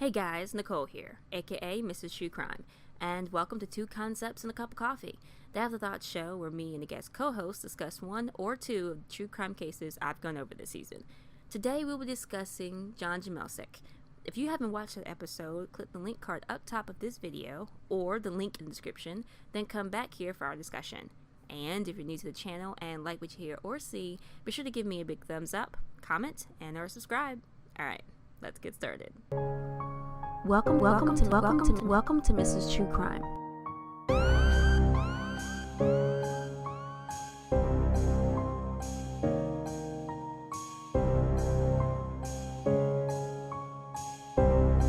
Hey guys, Nicole here, aka Mrs. True Crime, and welcome to Two Concepts and a Cup of Coffee, the Afterthought show where me and a guest co-host discuss one or two of the true crime cases I've gone over this season. Today we'll be discussing John Jamelske. If you haven't watched that episode, click the link card up top of this video, or the link in the description, then come back here for our discussion. And if you're new to the channel and like what you hear or see, be sure to give me a big thumbs up, comment, and or subscribe. Alright, let's get started. Welcome to Mrs. True Crime.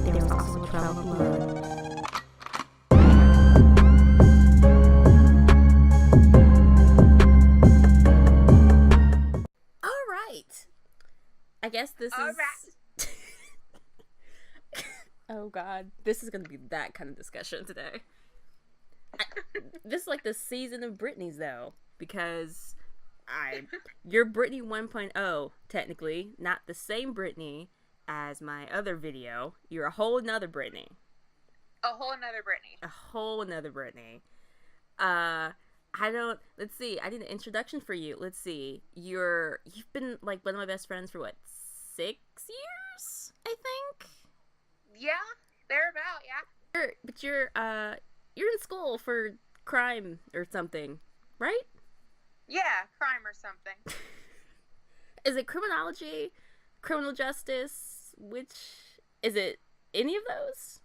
There's also a trail of blood. All right. I guess this is. Oh god, this is gonna be that kind of discussion today. This is like the season of Britney's though, because you're Britney 1.0 technically, not the same Britney as my other video. You're a whole nother Britney. A whole nother Britney. Let's see, I need an introduction for you. Let's see, you've been like one of my best friends for what, 6 years, I think? Yeah, thereabout, yeah. But you're in school for crime or something, right? Yeah, crime or something. Is it criminology, criminal justice? Which is it? Any of those?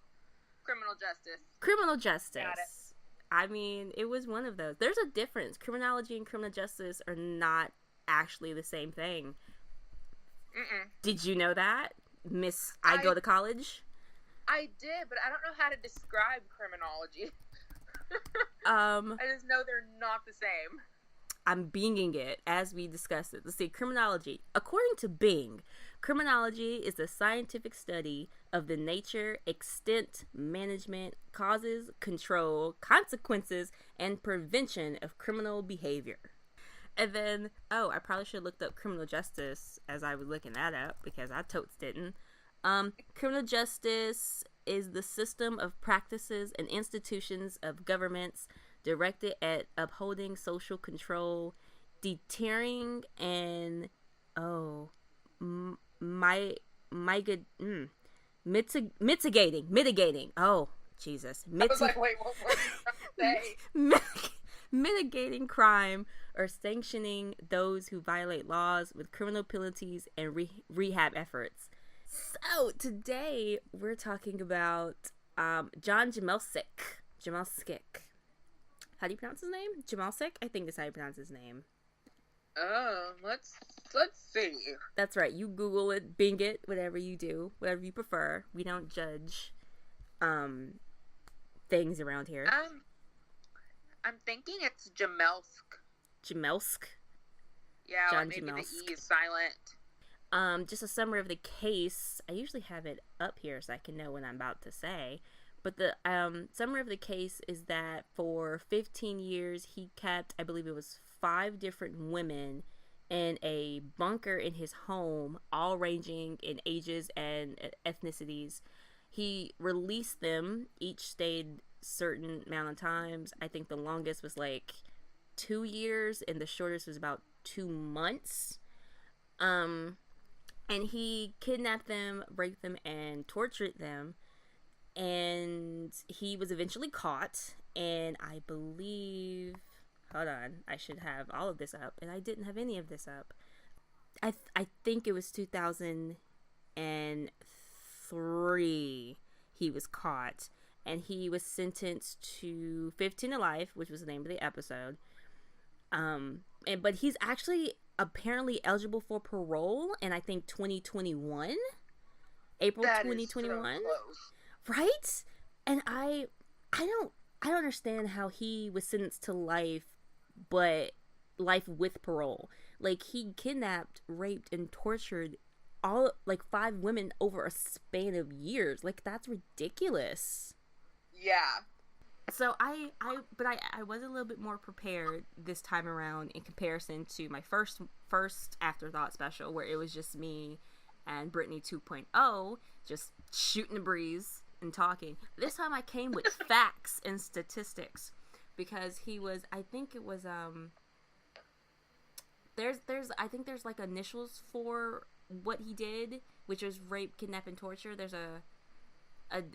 Criminal justice. Criminal justice. Got it. I mean, it was one of those. There's a difference. Criminology and criminal justice are not actually the same thing. Mm-mm. Did you know that, Miss? I go to college. I did, but I don't know how to describe criminology. I just know they're not the same. I'm Binging it as we discuss it. Let's see, criminology. According to Bing, criminology is the scientific study of the nature, extent, management, causes, control, consequences, and prevention of criminal behavior. And then, I probably should have looked up criminal justice as I was looking that up, because I totes didn't. Criminal justice is the system of practices and institutions of governments directed at upholding social control, deterring, and mitigating. Oh, Jesus. I was like, wait, what were you trying to say? Mitigating crime or sanctioning those who violate laws with criminal penalties and rehab efforts. So today we're talking about John Jamelske. How do you pronounce his name? Jamelske? I think that's how you pronounce his name. Let's see. That's right. You Google it, Bing it, whatever you do, whatever you prefer. We don't judge things around here. I'm thinking it's Jamelske. Jamelske? Yeah, John maybe Jamelske. the E is silent. Just a summary of the case. I usually have it up here so I can know what I'm about to say. But the summary of the case is that for 15 years he kept, I believe it was 5 different women in a bunker in his home, all ranging in ages and ethnicities. He released them. Each stayed certain amount of times. I think the longest was like 2 years and the shortest was about 2 months. And he kidnapped them, raped them, and tortured them. And he was eventually caught. And I believe... Hold on. I should have all of this up. And I didn't have any of this up. I think it was 2003 he was caught. And he was sentenced to 15 to life, which was the name of the episode. But he's actually apparently eligible for parole in I think 2021, April 2021, so right? And I don't understand how he was sentenced to life, but life with parole. Like, he kidnapped, raped, and tortured all like 5 women over a span of years. Like, that's ridiculous. Yeah. So I was a little bit more prepared this time around in comparison to my first Afterthought special, where it was just me and Britney 2.0 just shooting the breeze and talking. This time I came with facts and statistics because he was, I think it was, I think there's like initials for what he did, which was rape, kidnap, and torture. There's a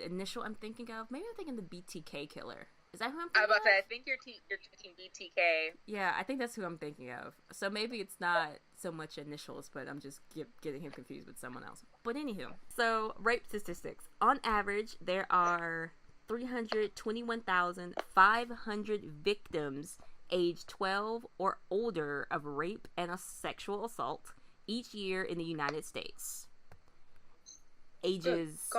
initial I'm thinking of. Maybe I'm thinking the BTK killer. Is that who I'm thinking of? I think you're thinking BTK. Yeah, I think that's who I'm thinking of. So maybe it's not so much initials, but I'm just getting him confused with someone else. But anywho, so rape statistics. On average, there are 321,500 victims age 12 or older of rape and a sexual assault each year in the United States. Ages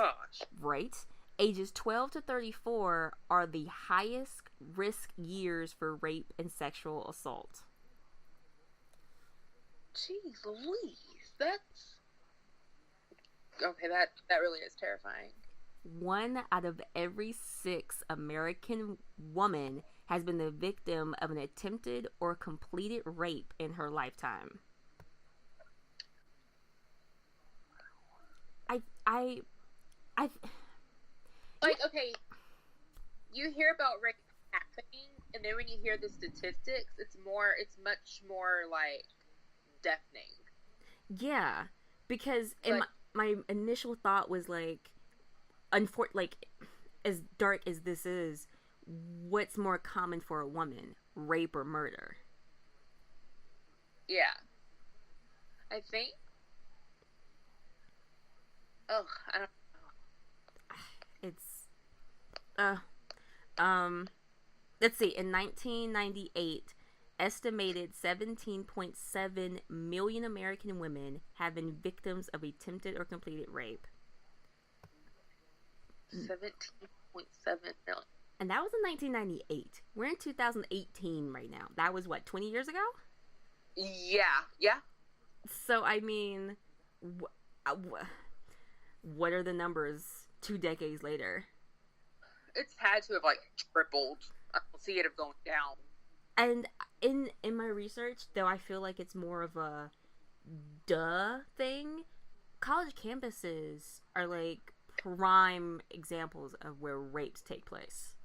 12 to 34 are the highest risk years for rape and sexual assault. Jeez Louise, that's... Okay, that really is terrifying. 1 out of every 6 American women has been the victim of an attempted or completed rape in her lifetime. Like, okay, you hear about rape happening, and then when you hear the statistics, it's much more, like, deafening. Yeah, because my initial thought was, like, as dark as this is, what's more common for a woman, rape or murder? Yeah. I think... Ugh, I don't know. Let's see, in 1998, estimated 17.7 million American women have been victims of attempted or completed rape. 17.7 million. And that was in 1998. We're in 2018 right now. That was, what, 20 years ago? Yeah. So, I mean, what are the numbers 2 decades later? It's had to have, like, tripled. I don't see it have gone down. And in my research, though I feel like it's more of a duh thing, college campuses are, like, prime examples of where rapes take place.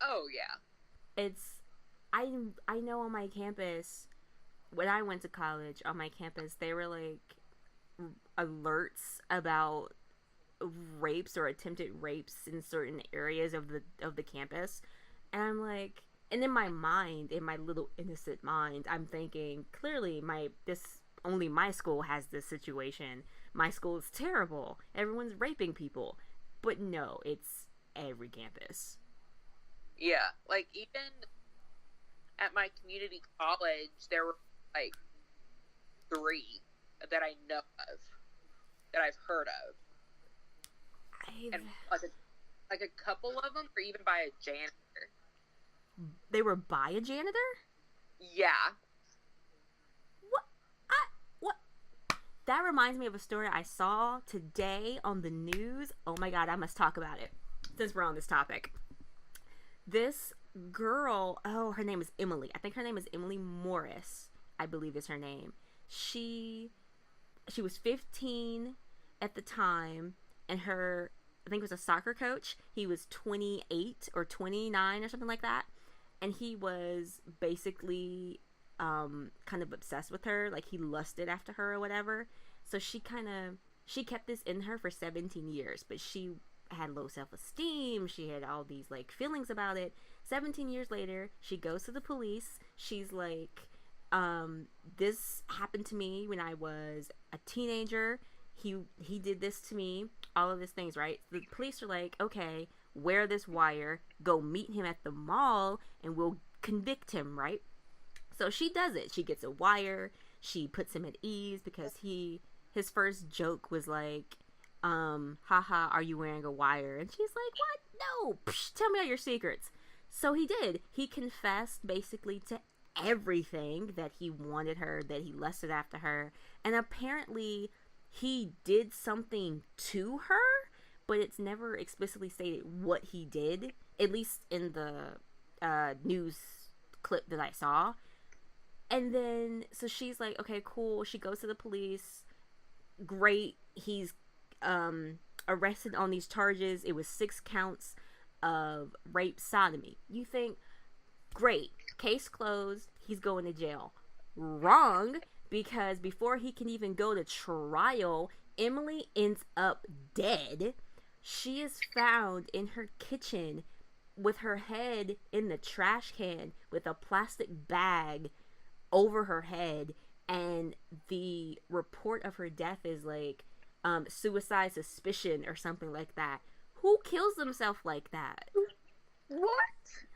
Oh, yeah. I know on my campus, when I went to college, on my campus, they were, like, alerts about rapes or attempted rapes in certain areas of the campus, and I'm like, and in my mind, in my little innocent mind, I'm thinking, clearly only my school has this situation. My school is terrible. Everyone's raping people. But no, it's every campus. Yeah, like, even at my community college, there were, like, 3 that I know of, that I've heard of. And, like a couple of them were even by a janitor. They were by a janitor? Yeah. What? That reminds me of a story I saw today on the news. Oh my god, I must talk about it, since we're on this topic. This girl, her name is Emilie. I think her name is Emilie Morris, I believe is her name. She was 15 at the time, and I think it was a soccer coach. He was 28 or 29 or something like that. And he was basically kind of obsessed with her. Like, he lusted after her or whatever. So she kept this in her for 17 years. But she had low self-esteem. She had all these, like, feelings about it. 17 years later, she goes to the police. She's like, this happened to me when I was a teenager. He did this to me. All of these things, right? The police are like, okay, wear this wire, go meet him at the mall, and we'll convict him, right? So she does it. She gets a wire. She puts him at ease because his first joke was like, haha, are you wearing a wire? And she's like, what? No, psh, tell me all your secrets. So he did. He confessed basically to everything, that he wanted her, that he lusted after her, and apparently he did something to her, but it's never explicitly stated what he did, at least in the news clip that I saw. And then, so she's like, okay, cool. She goes to the police. Great. He's arrested on these charges. It was 6 counts of rape sodomy. You think, great, case closed, he's going to jail. Wrong, because before he can even go to trial, Emilie ends up dead. She is found in her kitchen with her head in the trash can with a plastic bag over her head, and the report of her death is like suicide suspicion or something like that. Who kills themselves like that? What?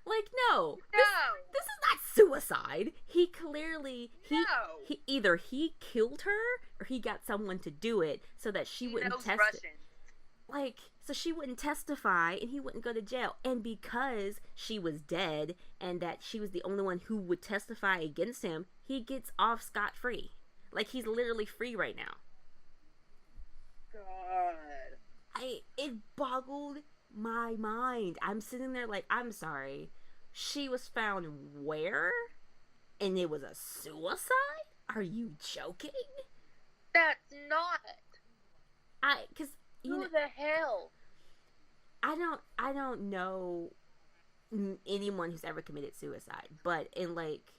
Like, no. No. This is not suicide. He clearly No. he either he killed her or he got someone to do it so that she wouldn't knows test Russian. it. Like, so she wouldn't testify and he wouldn't go to jail. And because she was dead and that she was the only one who would testify against him, he gets off scot-free. Like, he's literally free right now. God. It boggled my mind. I'm sitting there like, I'm sorry. She was found where? And it was a suicide? Are you joking? That's not. Because Who the hell? I don't know anyone who's ever committed suicide, but in like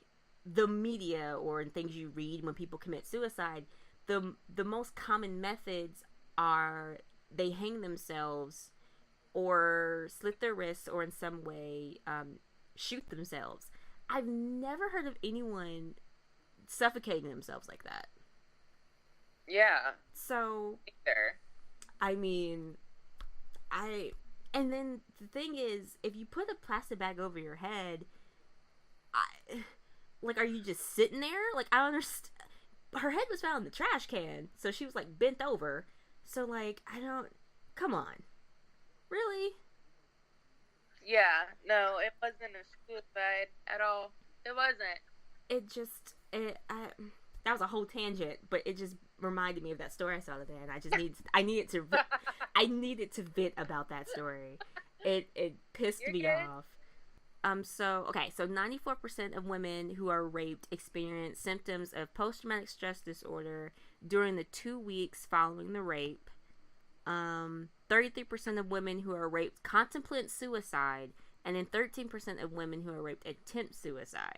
the media or in things you read when people commit suicide, the most common methods are they hang themselves or slit their wrists or in some way shoot themselves. I've never heard of anyone suffocating themselves like that. Yeah. So Either. I mean, and then the thing is, if you put a plastic bag over your head, like, are you just sitting there? Like, I don't understand. Her head was found in the trash can, so she was, like, bent over. So, like, come on. Really? Yeah. No, it wasn't a suicide at all. It wasn't. That was a whole tangent, but it just reminded me of that story I saw today, and I needed to vent about that story. It pissed me off. So 94% of women who are raped experience symptoms of post-traumatic stress disorder during the 2 weeks following the rape. 33% of women who are raped contemplate suicide, and then 13% of women who are raped attempt suicide.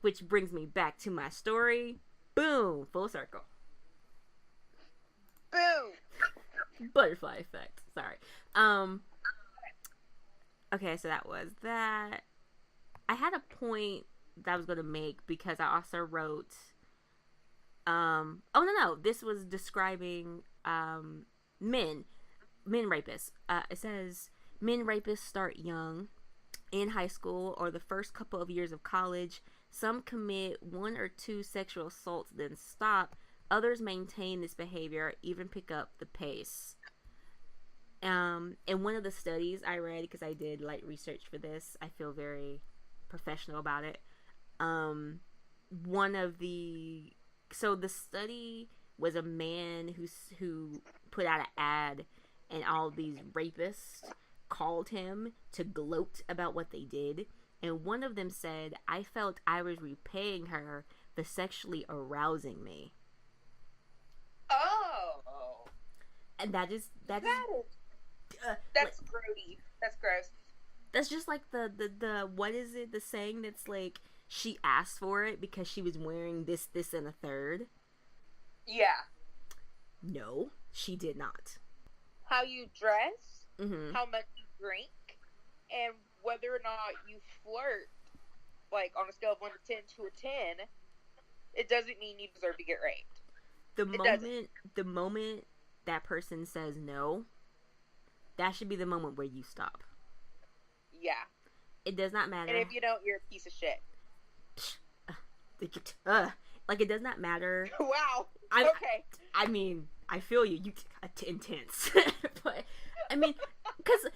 Which brings me back to my story. Boom! Full circle. Boom! Butterfly effect. Sorry. Okay, so that was that. I had a point that I was going to make because I also wrote... This was describing men rapists. It says, men rapists start young, in high school, or the first couple of years of college. Some commit 1 or 2 sexual assaults, then stop. Others maintain this behavior, even pick up the pace. In one of the studies I read, because I did light research for this, I feel very professional about it. The study was a man who put out an ad, and all these rapists called him to gloat about what they did. And one of them said, I felt I was repaying her for sexually arousing me. Oh. And that's grody. That's gross. That's just like the what is it? The saying that's like, she asked for it because she was wearing this, and a third. Yeah. No, she did not. How you dress, Mm-hmm. how much you drink, and whether or not you flirt, like on a scale of 1 to 10 to a 10, it doesn't mean you deserve to get raped. The moment that person says no, that should be the moment where you stop. Yeah. It does not matter. And if you don't, you're a piece of shit. Like, it does not matter. Wow. Okay. I mean, I feel you. Intense. But, I mean, because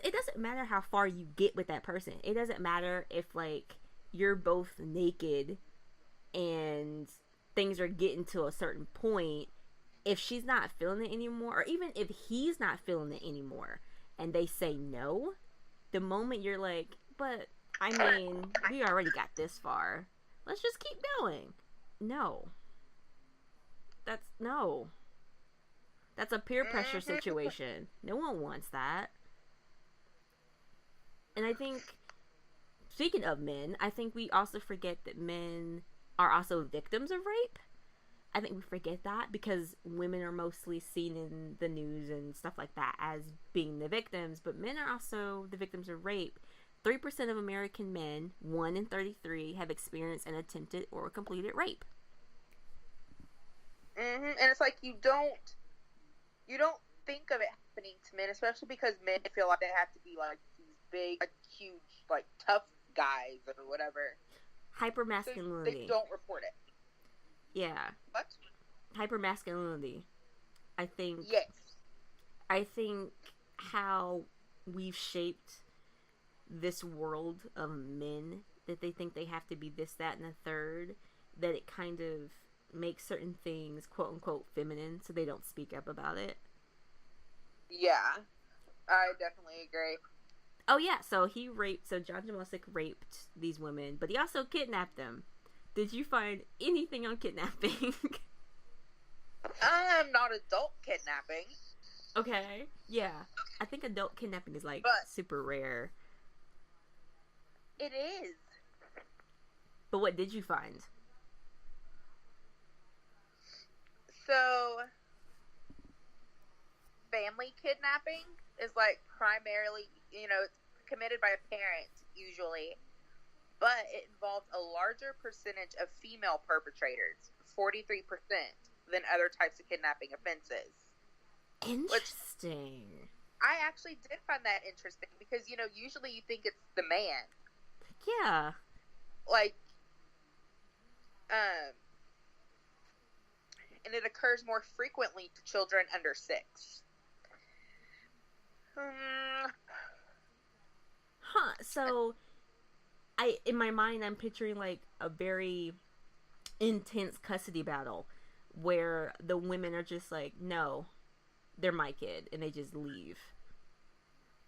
it doesn't matter how far you get with that person. It doesn't matter if, like, you're both naked and things are getting to a certain point. If she's not feeling it anymore, or even if he's not feeling it anymore, and they say no, the moment you're like, but, I mean, we already got this far. Let's just keep going. No. That's That's a peer pressure situation. No one wants that. And I think, speaking of men, I think we also forget that men are also victims of rape. I think we forget that because women are mostly seen in the news and stuff like that as being the victims, but men are also the victims of rape. 3% of American men, 1 in 33, have experienced an attempted or completed rape. And it's like you don't think of it happening to men, especially because men feel like they have to be like these big, like, huge, like tough guys or whatever. Hypermasculinity. So they don't report it. Yeah. What? Hypermasculinity. I think. Yes. I think how we've shaped this world of men, that they think they have to be this, that, and the third, that it kind of makes certain things quote unquote feminine, so they don't speak up about it. Yeah, I definitely agree. Oh yeah, so John Jamelske raped these women, but he also kidnapped them. Did you find anything on kidnapping? Not adult kidnapping. Okay, yeah. I think adult kidnapping is like super rare. It is. But what did you find? So, family kidnapping is like primarily, it's committed by a parent usually, but it involves a larger percentage of female perpetrators, 43%, than other types of kidnapping offenses. Interesting. I actually did find that interesting because, usually you think it's the man. Yeah. Like, and it occurs more frequently to children under 6. So in my mind, I'm picturing like a very intense custody battle where the women are just like, no, they're my kid, and they just leave.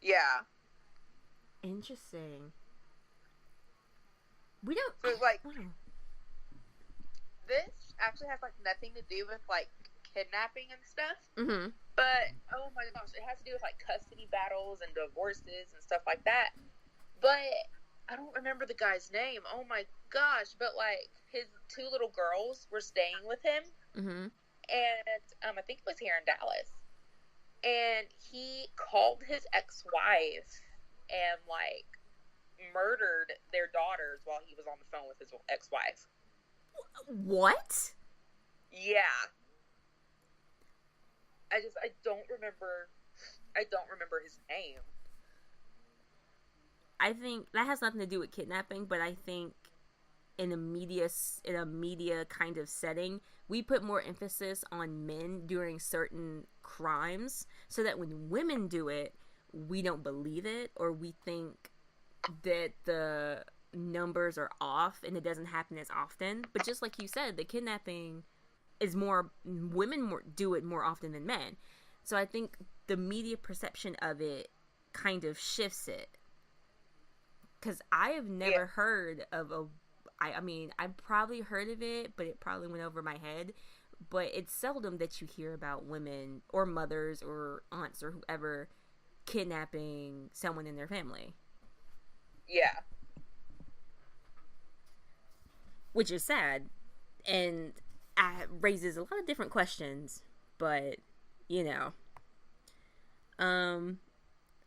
Yeah. Interesting. We don't. So, like, this actually has like nothing to do with like kidnapping and stuff. Mm-hmm. But oh my gosh, it has to do with like custody battles and divorces and stuff like that. But I don't remember the guy's name. Oh my gosh! But like his 2 little girls were staying with him, and I think it was here in Dallas. And he called his ex-wife and like murdered their daughters while he was on the phone with his ex-wife. What? Yeah. I don't remember his name. I think that has nothing to do with kidnapping, but I think in a media kind of setting, we put more emphasis on men doing certain crimes so that when women do it, we don't believe it, or we think that the numbers are off and it doesn't happen as often. But just like you said, the kidnapping is women do it more often than men. So I think the media perception of it kind of shifts it. Because I have never heard of I've probably heard of it, but it probably went over my head. But it's seldom that you hear about women or mothers or aunts or whoever kidnapping someone in their family. Yeah. Which is sad. And raises a lot of different questions. But,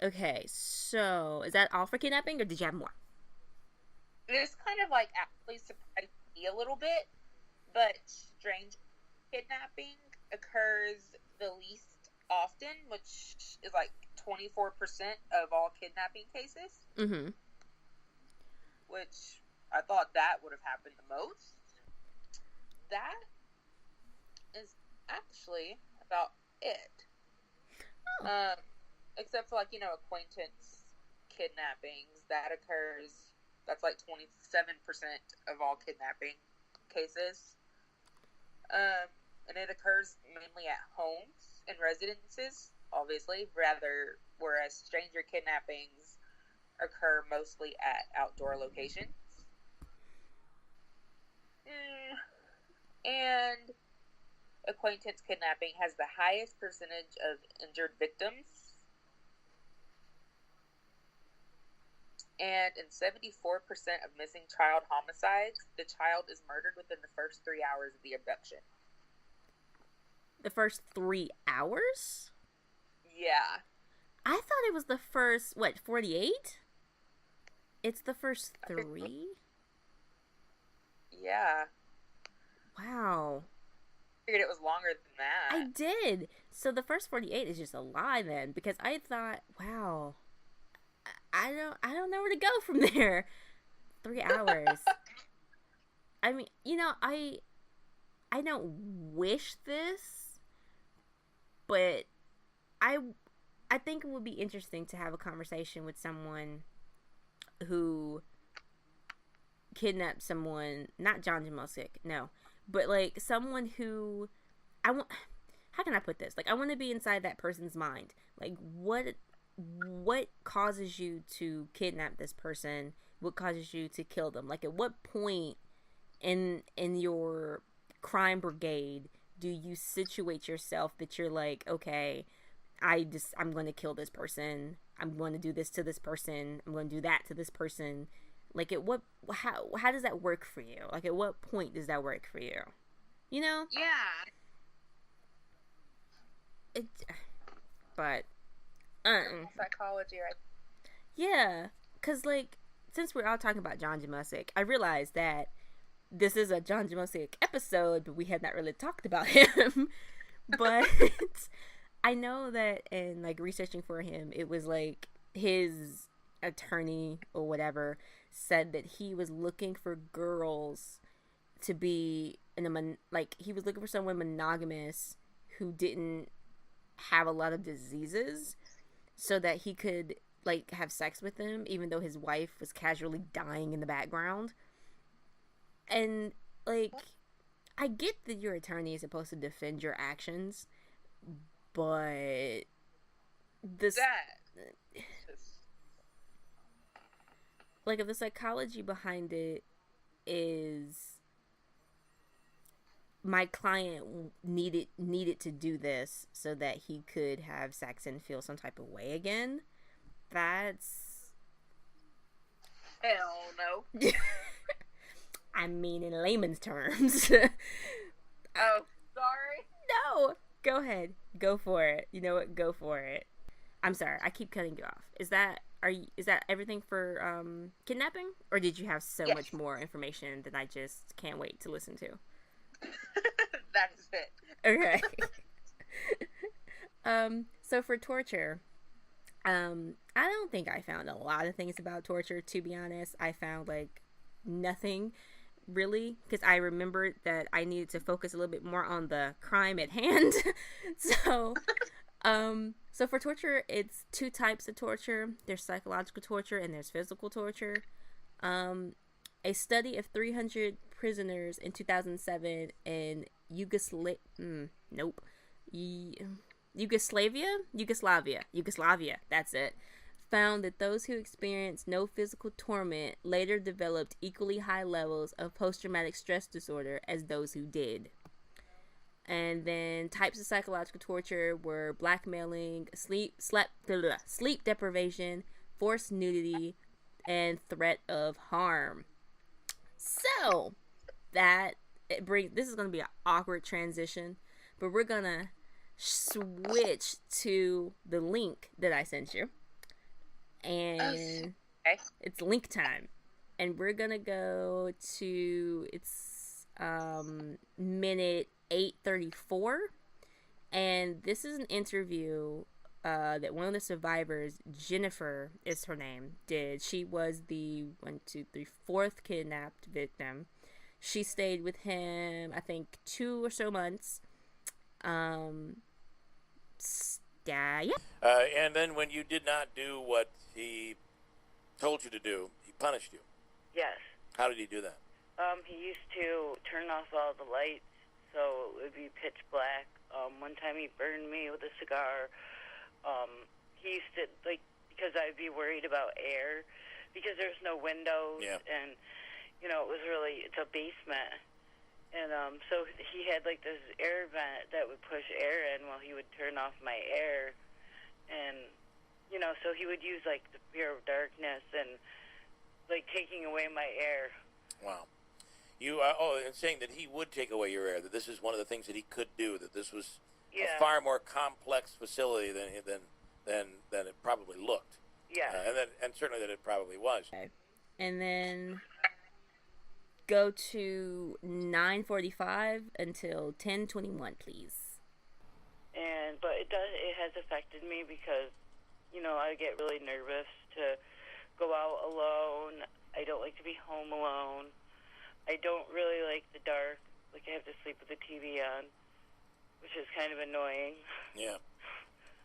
Okay, so is that all for kidnapping, or did you have more? This kind of like actually surprised me a little bit, but strange kidnapping occurs the least often, which is like 24% of all kidnapping cases. Mm-hmm. Which I thought that would have happened the most. That is actually about it. Oh. Except for, like, acquaintance kidnappings. That occurs, that's like 27% of all kidnapping cases. And it occurs mainly at homes and residences, obviously, whereas stranger kidnappings occur mostly at outdoor locations. And acquaintance kidnapping has the highest percentage of injured victims. And in 74% of missing child homicides, the child is murdered within the first 3 hours of the abduction. The first 3 hours? Yeah. I thought it was the first, 48? It's the first 3? Yeah. Wow. I figured it was longer than that. I did. So the first 48 is just a lie then, because I thought, wow, I don't know where to go from there. 3 hours. I mean, I don't wish this, but I think it would be interesting to have a conversation with someone who kidnapped someone, not John Jamelske, no, but like someone who how can I put this? Like, I want to be inside that person's mind. Like, what causes you to kidnap this person? What causes you to kill them? Like, at what point in your crime brigade do you situate yourself that you're like, okay, I'm going to kill this person. I'm going to do this to this person. I'm going to do that to this person. Like, how does that work for you? Like, at what point does that work for you? You know? Yeah. But psychology, right? Yeah, because, like, since we're all talking about John Jamelske, I realized that this is a John Jamelske episode, but we had not really talked about him. But I know that in, like, researching for him, it was, like, his attorney or whatever said that he was looking for girls to be he was looking for someone monogamous who didn't have a lot of diseases, so that he could, like, have sex with them even though his wife was casually dying in the background. And, like, I get that your attorney is supposed to defend your actions, but this like, if the psychology behind it is my client needed to do this so that he could have sex and feel some type of way again, that's hell no. I mean, in layman's terms. Oh, sorry. No, go ahead, go for it. You know what? Go for it. I'm sorry, I keep cutting you off. Is that everything for kidnapping, or did you have so much more information that I just can't wait to listen to? That is it. Okay. So for torture, I don't think I found a lot of things about torture, to be honest. I found, like, nothing really, because I remembered that I needed to focus a little bit more on the crime at hand. So for torture, it's 2 types of torture. There's psychological torture and there's physical torture. A study of 300 prisoners in 2007 in Yugoslavia, that's it, found that those who experienced no physical torment later developed equally high levels of post-traumatic stress disorder as those who did. And then types of psychological torture were blackmailing, sleep deprivation, forced nudity, and threat of harm. So this is going to be an awkward transition, but we're going to switch to the link that I sent you. And it's link time. And we're going to go to, it's minute 8:34. And this is an interview that one of the survivors, Jennifer is her name, did. She was the 4th kidnapped victim. She stayed with him, I think, 2 or so months. Yeah. And then when you did not do what he told you to do, he punished you. Yes. How did he do that? He used to turn off all the lights so it would be pitch black. One time he burned me with a cigar. He used to, like, because I'd be worried about air because there's no windows. Yeah. And, it's a basement. And so he had like this air vent that would push air in while he would turn off my air. And, you know, so he would use like the fear of darkness and like taking away my air. Wow. You and saying that he would take away your air, that this is one of the things that he could do, that this was a far more complex facility than it probably looked. Yeah. And certainly that it probably was. Okay. And then go to 9:45 until 10:21, please. But it has affected me because, you know, I get really nervous to go out alone. I don't like to be home alone. I don't really like the dark. Like, I have to sleep with the TV on, which is kind of annoying. Yeah.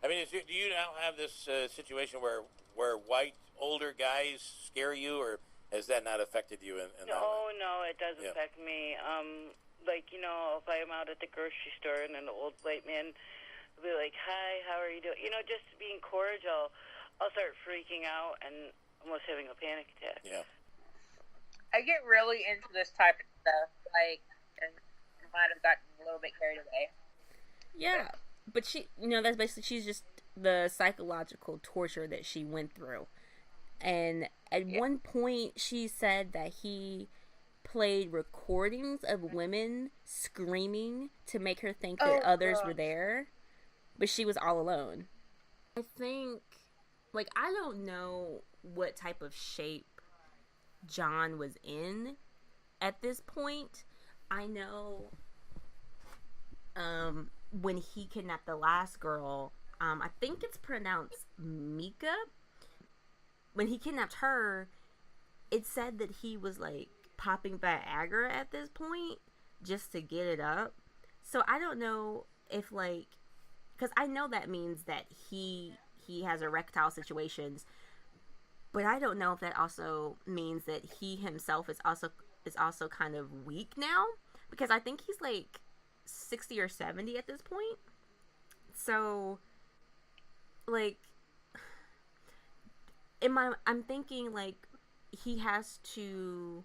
I mean, do you now have this situation where white, older guys scare you, or has that not affected you in that way? No, it does affect me. Like, you know, if I'm out at the grocery store and an old white man will be like, "Hi, how are you doing?" You know, just being cordial, I'll start freaking out and almost having a panic attack. Yeah. I get really into this type of stuff, like, and I might have gotten a little bit carried away. Yeah, but she, you know, that's basically, she's just the psychological torture that she went through. And at one point, she said that he played recordings of women screaming to make her think that others were there, but she was all alone. I think, like, I don't know what type of shape John was in at this point. I know when he kidnapped the last girl, I think it's pronounced Mika. When he kidnapped her, it said that he was like popping Viagra at this point just to get it up. So I don't know if, like, because I know that means that he has erectile situations, but I don't know if that also means that he himself is also kind of weak now, because I think he's like 60 or 70 at this point. So, like, I'm thinking, like, he has to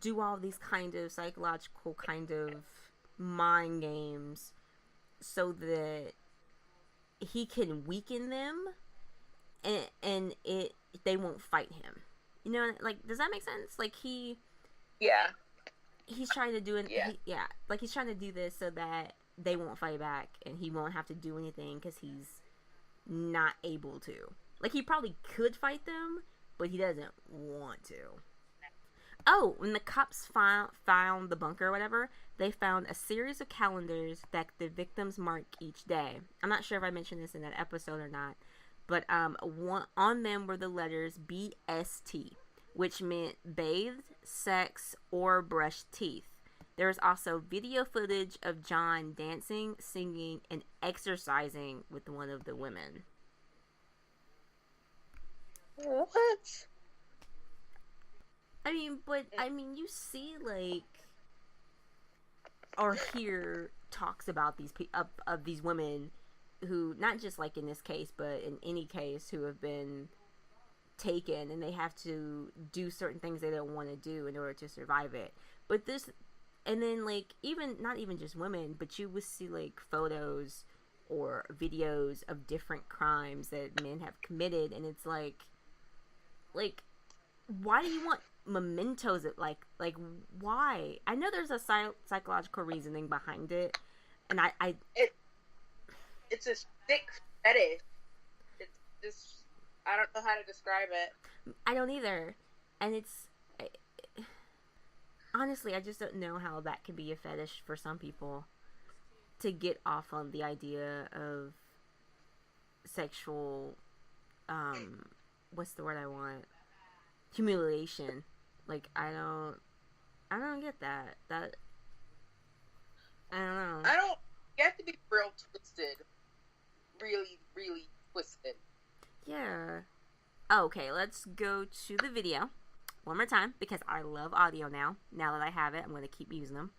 do all these kind of psychological kind of mind games so that he can weaken them, and they won't fight him. You know, like, does that make sense? Like, he's trying to do it. Yeah. Like, he's trying to do this so that they won't fight back, and he won't have to do anything because he's not able to. Like, he probably could fight them, but he doesn't want to. Oh, when the cops found the bunker or whatever, they found a series of calendars that the victims mark each day. I'm not sure if I mentioned this in that episode or not, but on them were the letters BST, which meant bathed, sex, or brushed teeth. There was also video footage of John dancing, singing, and exercising with one of the women. What? I mean, you see, like, or hear talks about these of these women who, not just like in this case, but in any case, who have been taken and they have to do certain things they don't want to do in order to survive it. But this, and then, like, not even just women, but you would see, like, photos or videos of different crimes that men have committed, and it's like, why do you want mementos? Like why? I know there's a psychological reasoning behind it, and it's a sick fetish. It's just, I don't know how to describe it. I don't either, and honestly, I just don't know how that can be a fetish for some people to get off on the idea of sexual, what's the word I want? Humiliation. Like, I don't get that. I don't know. You have to be real twisted. Really, really twisted. Yeah. Okay, let's go to the video one more time, because I love audio now. Now that I have it, I'm going to keep using them.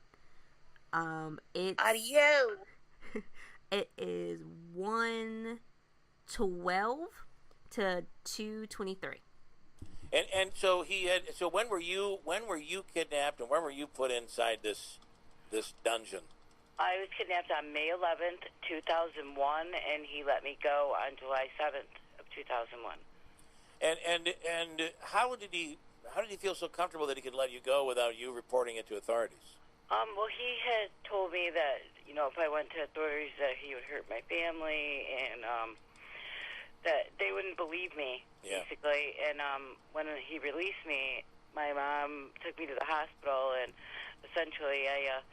It's Audio. It is 1:12 to 2:23. And so he had. So when were you kidnapped, and when were you put inside this dungeon? I was kidnapped on May 11th, 2001, and he let me go on July 7th of 2001. And how did he feel so comfortable that he could let you go without you reporting it to authorities? Well, he had told me that, if I went to authorities that he would hurt my family, and that they wouldn't believe me, basically. And when he released me, my mom took me to the hospital, and essentially I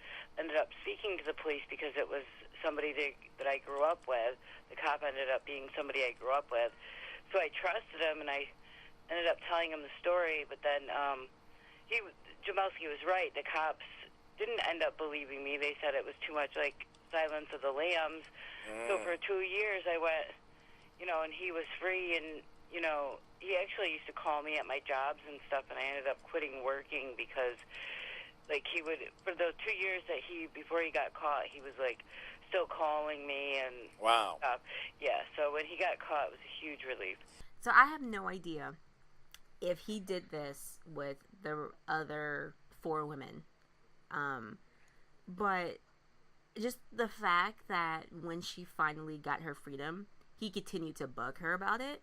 ended up speaking to the police because it was somebody that I grew up with. The cop ended up being somebody I grew up with. So I trusted him, and I ended up telling him the story. But then Jamelske was right. The cops didn't end up believing me. They said it was too much like Silence of the Lambs. So for 2 years I went, and he was free, and, he actually used to call me at my jobs and stuff, and I ended up quitting working because, like, he would, for those 2 years before he got caught, he was, like, still calling me and wow. stuff. Yeah, so when he got caught, it was a huge relief. So I have no idea if he did this with the other 4 women. But just the fact that when she finally got her freedom, he continued to bug her about it.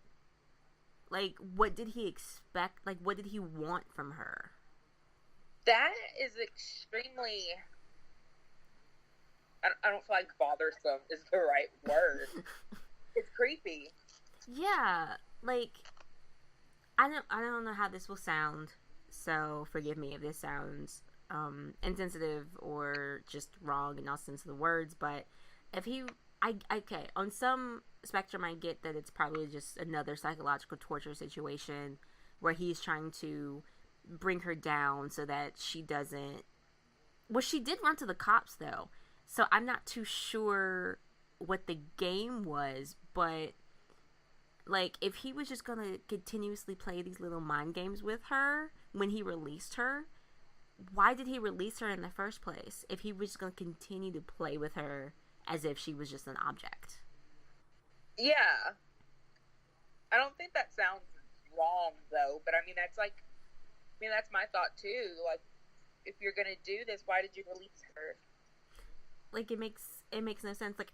Like, what did he expect? Like, what did he want from her? That is extremely... I don't feel like bothersome is the right word. It's creepy. Yeah, like, I don't know how this will sound, so forgive me if this sounds insensitive or just wrong in all sense of the words, but if he... okay, on some spectrum I get that it's probably just another psychological torture situation where he's trying to bring her down so that she doesn't... Well, she did run to the cops, though, so I'm not too sure what the game was, but, like, if he was just gonna continuously play these little mind games with her when he released her, why did he release her in the first place if he was just gonna continue to play with her as if she was just an object? Yeah. I don't think that sounds wrong, though, but that's my thought, too. Like, if you're gonna do this, why did you release her? Like, it makes no sense. Like,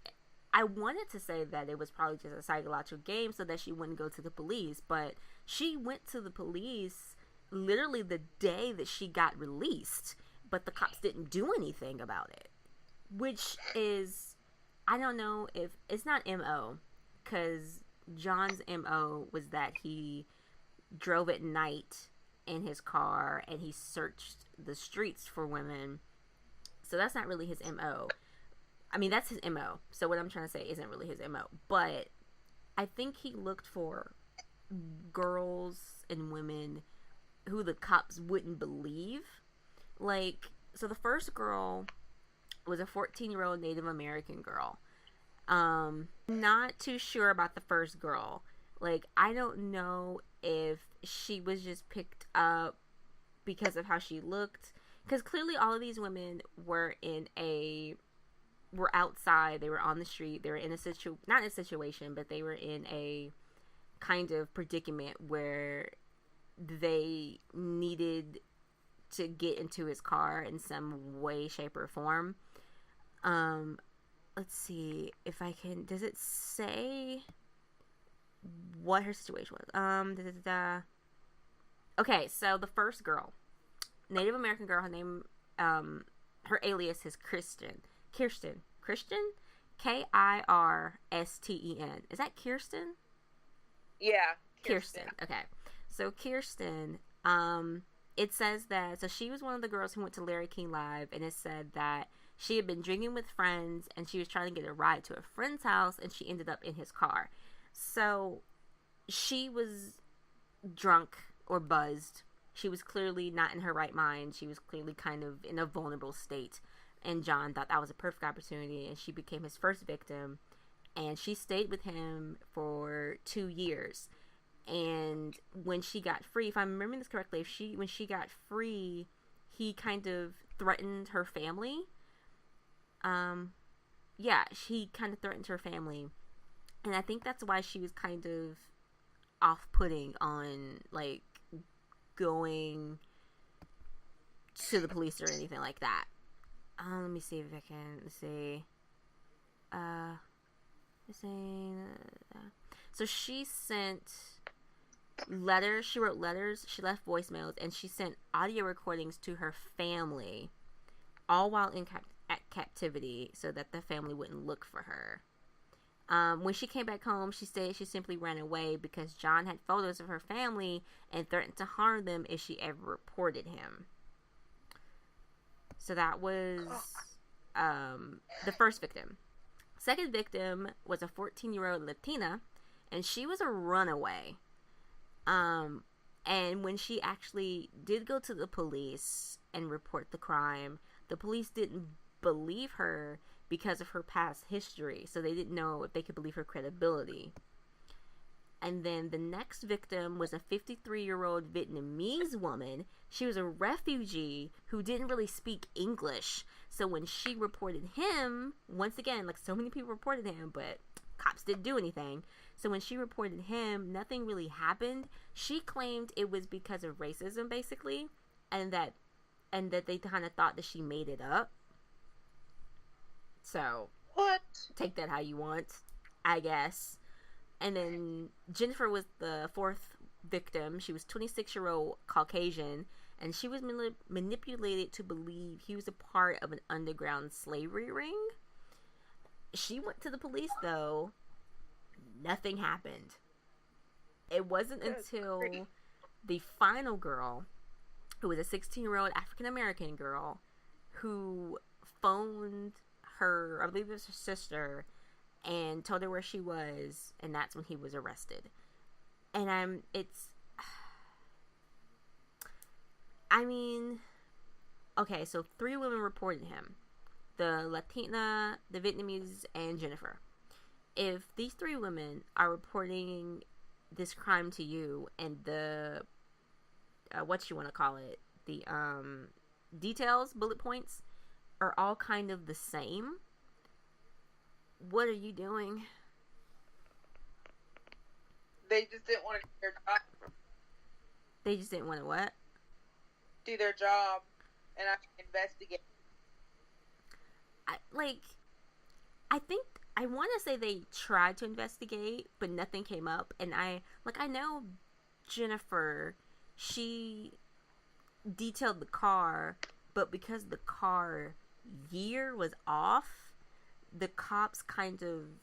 I wanted to say that it was probably just a psychological game so that she wouldn't go to the police, but she went to the police literally the day that she got released, but the cops didn't do anything about it, which is, I don't know if it's not MO, because John's MO was that he drove at night in his car and he searched the streets for women, so that's not really his MO. That's his MO, so what I'm trying to say isn't really his MO, but I think he looked for girls and women who the cops wouldn't believe. Like, so the first girl was a 14-year-old Native American girl. Not too sure about the first girl. Like, I don't know if she was just picked up because of how she looked, because clearly all of these women were outside, they were on the street, they were in not in a situation, but they were in a kind of predicament where they needed to get into his car in some way, shape, or form. Let's see if I can... Does it say what her situation was? Okay, so the first girl, Native American girl, her name, her alias is Kirsten. Kirsten? Kirsten? Is that Kirsten? Yeah. Kirsten. Okay. So Kirsten, it says that, so she was one of the girls who went to Larry King Live, and it said that she had been drinking with friends, and she was trying to get a ride to a friend's house, and she ended up in his car. So she was drunk or buzzed. She was clearly not in her right mind. She was clearly kind of in a vulnerable state. And John thought that was a perfect opportunity, and she became his first victim. And she stayed with him for 2 years. And when she got free, if I'm remembering this correctly, when she got free, he kind of threatened her family. She kind of threatened her family. And I think that's why she was kind of off-putting on, like, going to the police or anything like that. Let me see if I can see. So she sent letters. She wrote letters. She left voicemails, and she sent audio recordings to her family, all while at captivity, so that the family wouldn't look for her. When she came back home, she said she simply ran away because John had photos of her family and threatened to harm them if she ever reported him. So that was the first victim. Second victim was a 14-year-old Latina, and she was a runaway. And when she actually did go to the police and report the crime, the police didn't believe her because of her past history, so they didn't know if they could believe her credibility. And then the next victim was a 53-year-old Vietnamese woman. She was a refugee who didn't really speak English, so when she reported him, once again, like so many people reported him, but cops didn't do anything. So when she reported him, nothing really happened. She claimed it was because of racism, basically, and that they kind of thought that she made it up. So, what? Take that how you want, I guess. And then Jennifer was the fourth victim. She was 26-year-old Caucasian, and she was manipulated to believe he was a part of an underground slavery ring. She went to the police, though. Nothing happened. It wasn't until the final girl, who was a 16-year-old African-American girl, who phoned her, I believe it was her sister, and told her where she was, and that's when he was arrested. And okay, so 3 women reported him. The Latina, the Vietnamese, and Jennifer. If these 3 women are reporting this crime to you, and the, what you want to call it, the, details, bullet points, are all kind of the same, what are you doing? They just didn't want to do their job. They just didn't want to what? Do their job and actually investigate. I think, I want to say they tried to investigate, but nothing came up. And I know Jennifer, she detailed the car, but because the car year was off, the cops kind of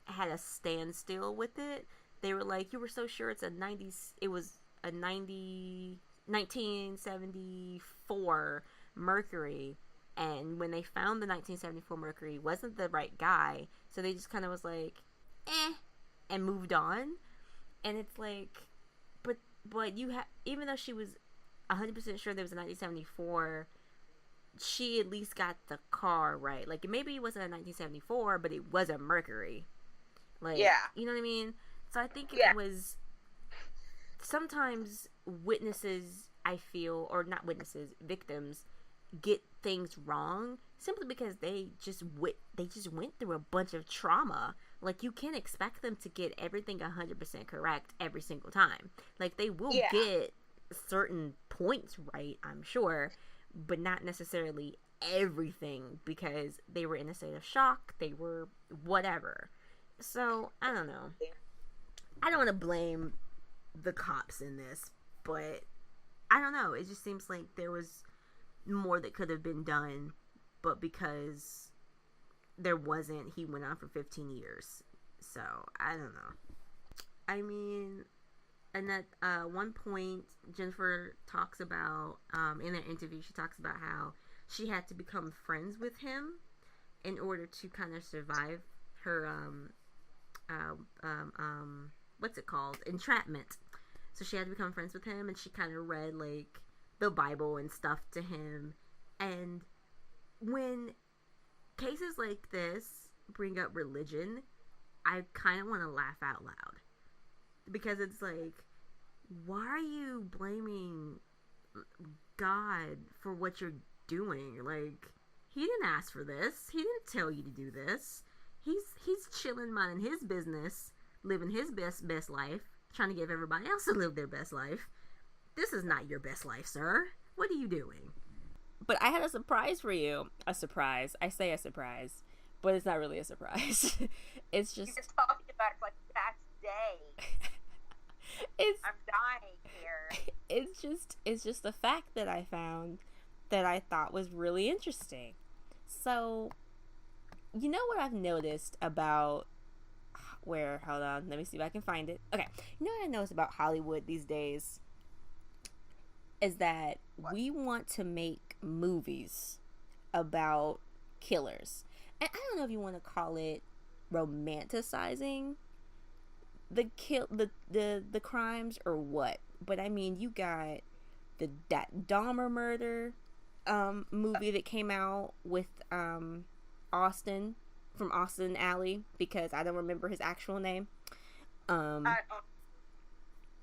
had a standstill with it. They were like, you were so sure it was a 1974 Mercury, and when they found the 1974 Mercury, wasn't the right guy, so they just kind of was like, and moved on. And it's like, but you even though she was 100% sure there was a 1974, she at least got the car right. Like, maybe it wasn't a 1974, but it was a Mercury. Like, yeah. You know what I mean? So I think it was, sometimes witnesses, I feel, or not witnesses, victims, get things wrong simply because they just went through a bunch of trauma. Like, you can't expect them to get everything 100% correct every single time. Like, they will get certain points right, I'm sure, but not necessarily everything, because they were in a state of shock, they were whatever. So, I don't know. I don't want to blame the cops in this, but I don't know. It just seems like there was more that could have been done, but because there wasn't, he went on for 15 years. So, I don't know. I mean, and at one point, Jennifer talks about, in an interview, she talks about how she had to become friends with him in order to kind of survive her, what's it called? Entrapment. So she had to become friends with him, and she kind of read, like, the Bible and stuff to him. And when cases like this bring up religion, I kind of want to laugh out loud. Because it's like, why are you blaming God for what you're doing? Like, he didn't ask for this. He didn't tell you to do this. He's chilling, minding his business, living his best life, trying to give everybody else to live their best life. This is not your best life, sir. What are you doing? But I had a surprise for you. A surprise. I say a surprise, but it's not really a surprise. It's just... You're talking about it like past day. I'm dying here. It's just a fact that I found that I thought was really interesting. So, you know what I've noticed about... hold on, let me see if I can find it. Okay, you know what I noticed about Hollywood these days? Is that we want to make movies about killers. And I don't know if you want to call it romanticizing the crimes or what. But I mean, you got that Dahmer murder movie that came out with Austin from Austin Alley, because I don't remember his actual name.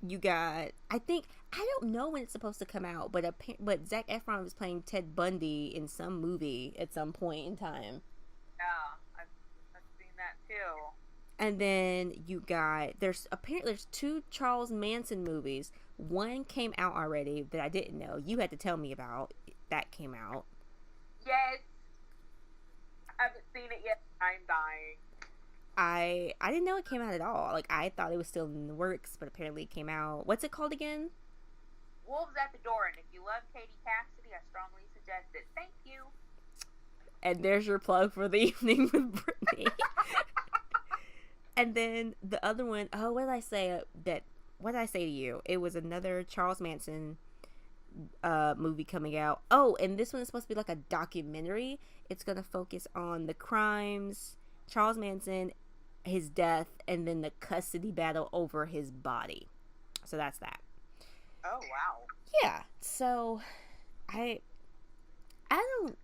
You got, I don't know when it's supposed to come out, but Zac Efron was playing Ted Bundy in some movie at some point in time. Yeah, I've seen that too. And then you got, there's 2 Charles Manson movies. One came out already that I didn't know. You had to tell me about. That came out. Yes. I haven't seen it yet. I'm dying. I didn't know it came out at all. Like, I thought it was still in the works, but apparently it came out. What's it called again? Wolves at the Door, and if you love Katie Cassidy, I strongly suggest it. Thank you. And there's your plug for the evening with Brittany. And then the other one, what did I say? What did I say to you? It was another Charles Manson movie coming out. Oh, and this one is supposed to be like a documentary. It's going to focus on the crimes, Charles Manson, his death, and then the custody battle over his body. So that's that. Oh, wow. Yeah. So I don't,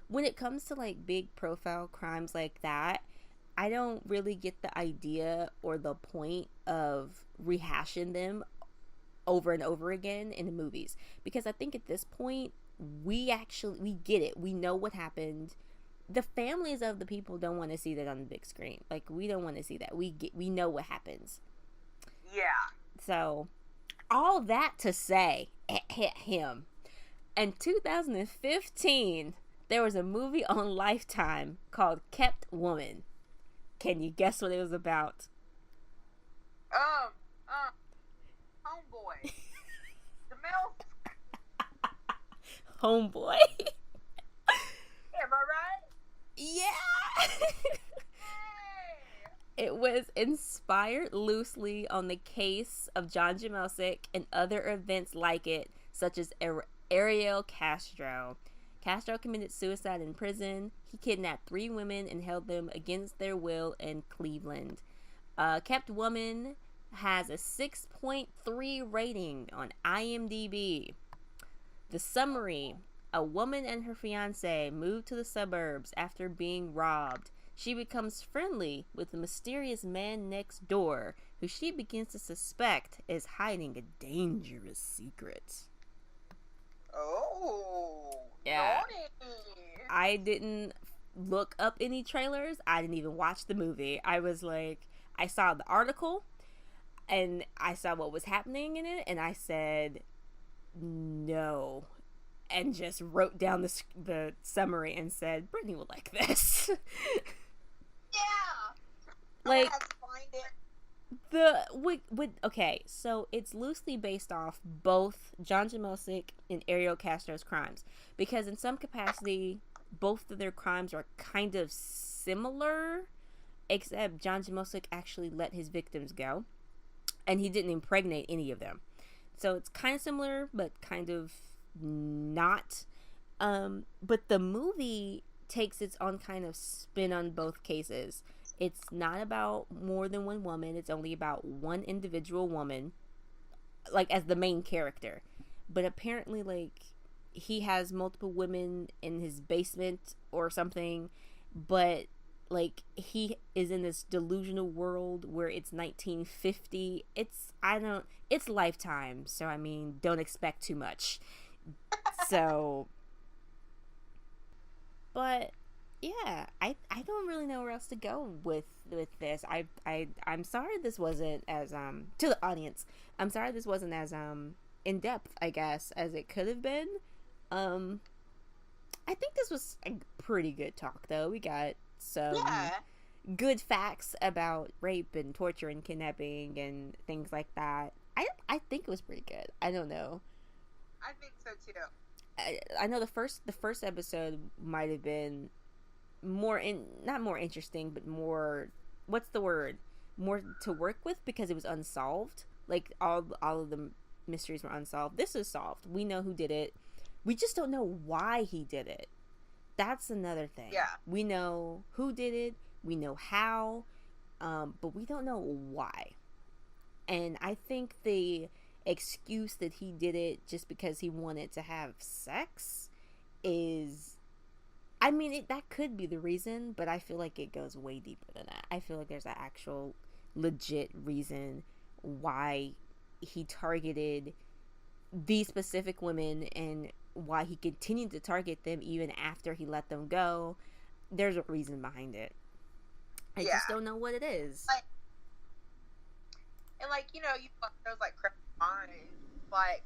when it comes to like big profile crimes like that, I don't really get the idea or the point of rehashing them over and over again in the movies, because I think at this point we get it. We know what happened. The families of the people don't want to see that on the big screen. Like, we don't want to see that. We know what happens. Yeah. So all that to say, him. In 2015, there was a movie on Lifetime called Kept Woman. Can you guess what it was about? Homeboy. Jamelske. Homeboy. Am I right? Yeah. It was inspired loosely on the case of John Jamelske and other events like it, such as Ariel Castro. Castro committed suicide in prison. He kidnapped 3 women and held them against their will in Cleveland. Kept Woman has a 6.3 rating on IMDb. The summary: a woman and her fiancé move to the suburbs after being robbed. She becomes friendly with the mysterious man next door, who she begins to suspect is hiding a dangerous secret. Oh, yeah. Naughty. I didn't look up any trailers. I didn't even watch the movie. I was like, I saw the article and I saw what was happening in it, and I said no, and just wrote down the summary and said Brittany would like this. Yeah. Like, I have to find it. Okay, so it's loosely based off both John Jamelske and Ariel Castro's crimes, because in some capacity both of their crimes are kind of similar, except John Jamelske actually let his victims go and he didn't impregnate any of them. So it's kind of similar but kind of not. But the movie takes its own kind of spin on both cases. It's not about more than one woman. It's only about one individual woman, like, as the main character. But apparently, like, he has multiple women in his basement or something. But, like, he is in this delusional world where it's 1950. It's Lifetime. So, I mean, don't expect too much. So, but yeah, I don't really know where else to go with this. I'm sorry this wasn't as to the audience. I'm sorry this wasn't as in depth, I guess, as it could have been. I think this was a pretty good talk, though. We got some good facts about rape and torture and kidnapping and things like that. I think it was pretty good. I don't know. I think so too. I know the first episode might have been not more interesting, but more, what's the word? More to work with because it was unsolved. Like all of the mysteries were unsolved. This is solved. We know who did it. We just don't know why he did it. That's another thing. Yeah. We know who did it. We know how, but we don't know why. And I think the excuse that he did it just because he wanted to have sex is, I mean, that could be the reason, but I feel like it goes way deeper than that. I feel like there's an actual legit reason why he targeted these specific women and why he continued to target them even after he let them go. There's a reason behind it. I just don't know what it is. You know, you watch those like Criminal Minds, like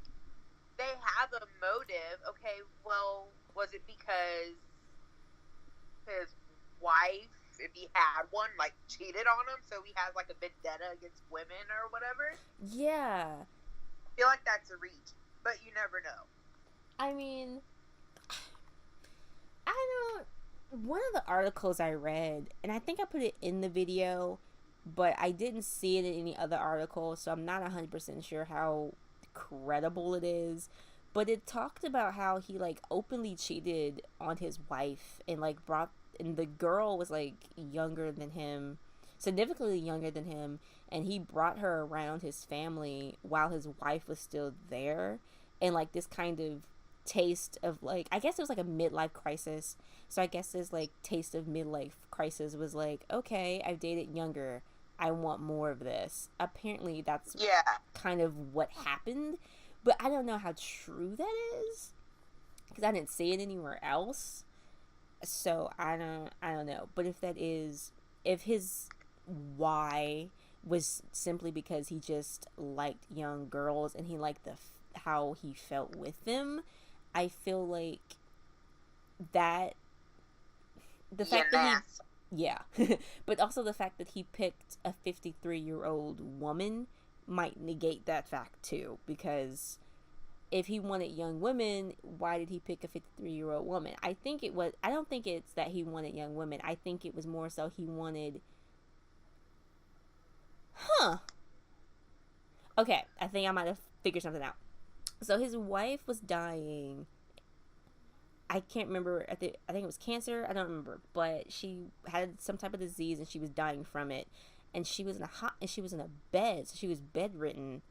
they have a motive. Okay, well, was it because his wife, if he had one, like cheated on him, so he has like a vendetta against women or whatever? Yeah. I feel like that's a reach, but you never know. I mean, one of the articles I read, and I think I put it in the video, but I didn't see it in any other article, so I'm not 100% sure how credible it is, but it talked about how he, like, openly cheated on his wife, and, like, and the girl was, like, younger than him, significantly younger than him, and he brought her around his family while his wife was still there, and, like, this kind of taste of, like, I guess it was like a midlife crisis. So I guess this, like, taste of midlife crisis was like, okay, I've dated younger, I want more of this. Apparently that's kind of what happened, but I don't know how true that is because I didn't see it anywhere else. So I don't know. But if his why was simply because he just liked young girls and he liked how he felt with them, I feel like that the fact that but also the fact that he picked a 53-year-old woman might negate that fact too, because if he wanted young women, why did he pick a 53-year-old woman? I don't think it's that he wanted young women. I think it was more so he wanted okay, I think I might have figured something out. So his wife was dying. I can't remember. I think it was cancer. I don't remember. But she had some type of disease and she was dying from it. And she was in a bed. So she was bedridden.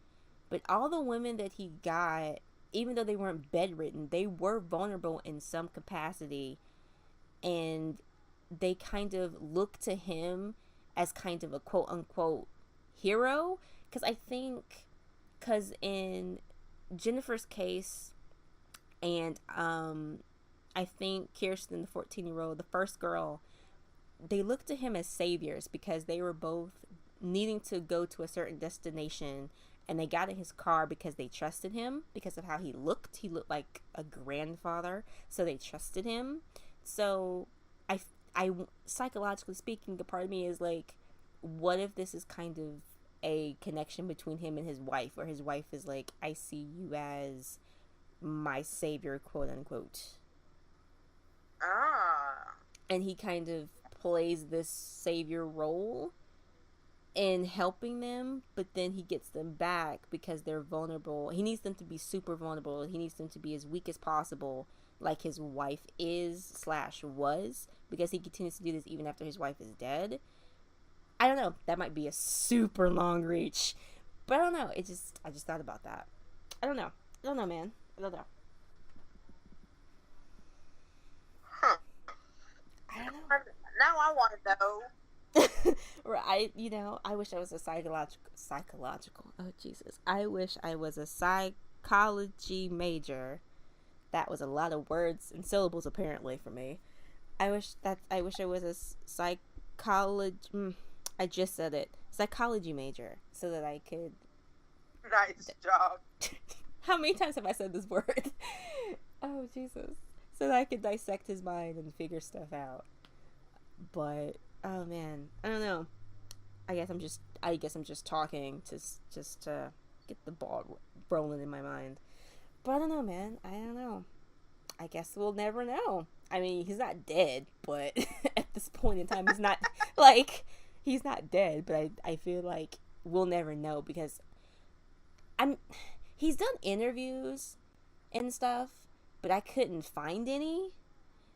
But all the women that he got, even though they weren't bedridden, they were vulnerable in some capacity. And they kind of looked to him as kind of a quote unquote hero. Because in Jennifer's case, and I think Kirsten, the 14-year-old, the first girl, they looked to him as saviors because they were both needing to go to a certain destination, and they got in his car because they trusted him because of how he looked. He looked like a grandfather, so they trusted him. So I psychologically speaking, the part of me is like, what if this is kind of a connection between him and his wife, where his wife is like, I see you as my savior, quote unquote. And he kind of plays this savior role in helping them, but then he gets them back because they're vulnerable. He needs them to be super vulnerable. He needs them to be as weak as possible, like his wife was, because he continues to do this even after his wife is dead. I don't know. That might be a super long reach, but I don't know. I just thought about that. I don't know, man. I don't know. I don't know. Now I want to know. Right, I wish I was a psychological. Oh Jesus! I wish I was a psychology major. That was a lot of words and syllables apparently for me. I wish I was a psychology. I just said it. Psychology major, so that I could. Nice job. How many times have I said this word? Oh Jesus! So that I could dissect his mind and figure stuff out. But oh man, I don't know. I guess I'm just talking to just to get the ball rolling in my mind. But I don't know, man. I don't know. I guess we'll never know. I mean, he's not dead, but at this point in time, he's not he's not dead. But I feel like we'll never know because he's done interviews and stuff, but I couldn't find any.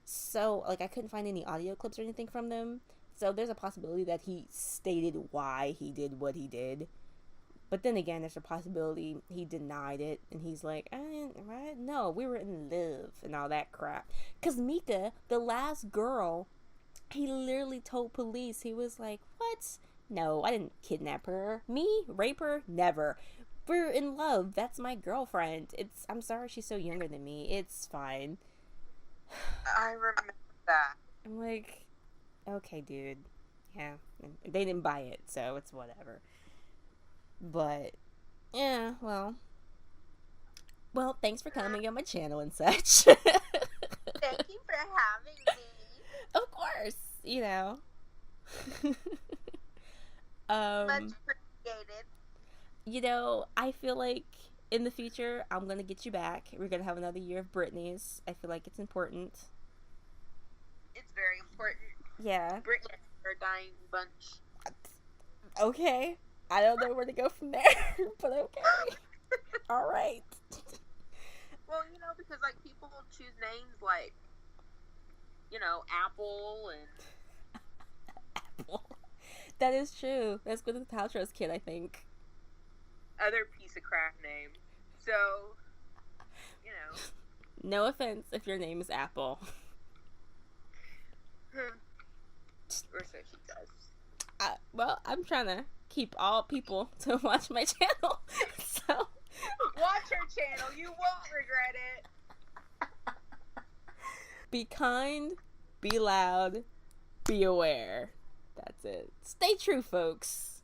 So I couldn't find any audio clips or anything from them. So there's a possibility that he stated why he did what he did. But then again, there's a possibility he denied it. And he's like, no, we were in love and all that crap. Because Mika, the last girl, he literally told police, he was like, what? No, I didn't kidnap her. Me? Rape her? Never. We're in love. That's my girlfriend. I'm sorry she's so younger than me. It's fine. I remember that. I'm like, okay, dude. Yeah. They didn't buy it, so it's whatever. But, yeah, well, thanks for coming on my channel and such. Thank you for having me. Of course, you know. Much appreciated. You know, I feel like in the future, I'm going to get you back. We're going to have another year of Britney's. I feel like it's important. It's very important. Yeah. Britney are a dying bunch. Okay. I don't know where to go from there, but okay. All right. Well, because, people will choose names like, Apple and... Apple. That is true. That's Gwyneth Paltrow's kid, I think. Other piece of crap name. So, No offense if your name is Apple. Or so she does. Well, I'm trying to keep all people to watch my channel. So watch her channel. You won't regret it. Be kind, be loud, be aware. That's it. Stay true, folks.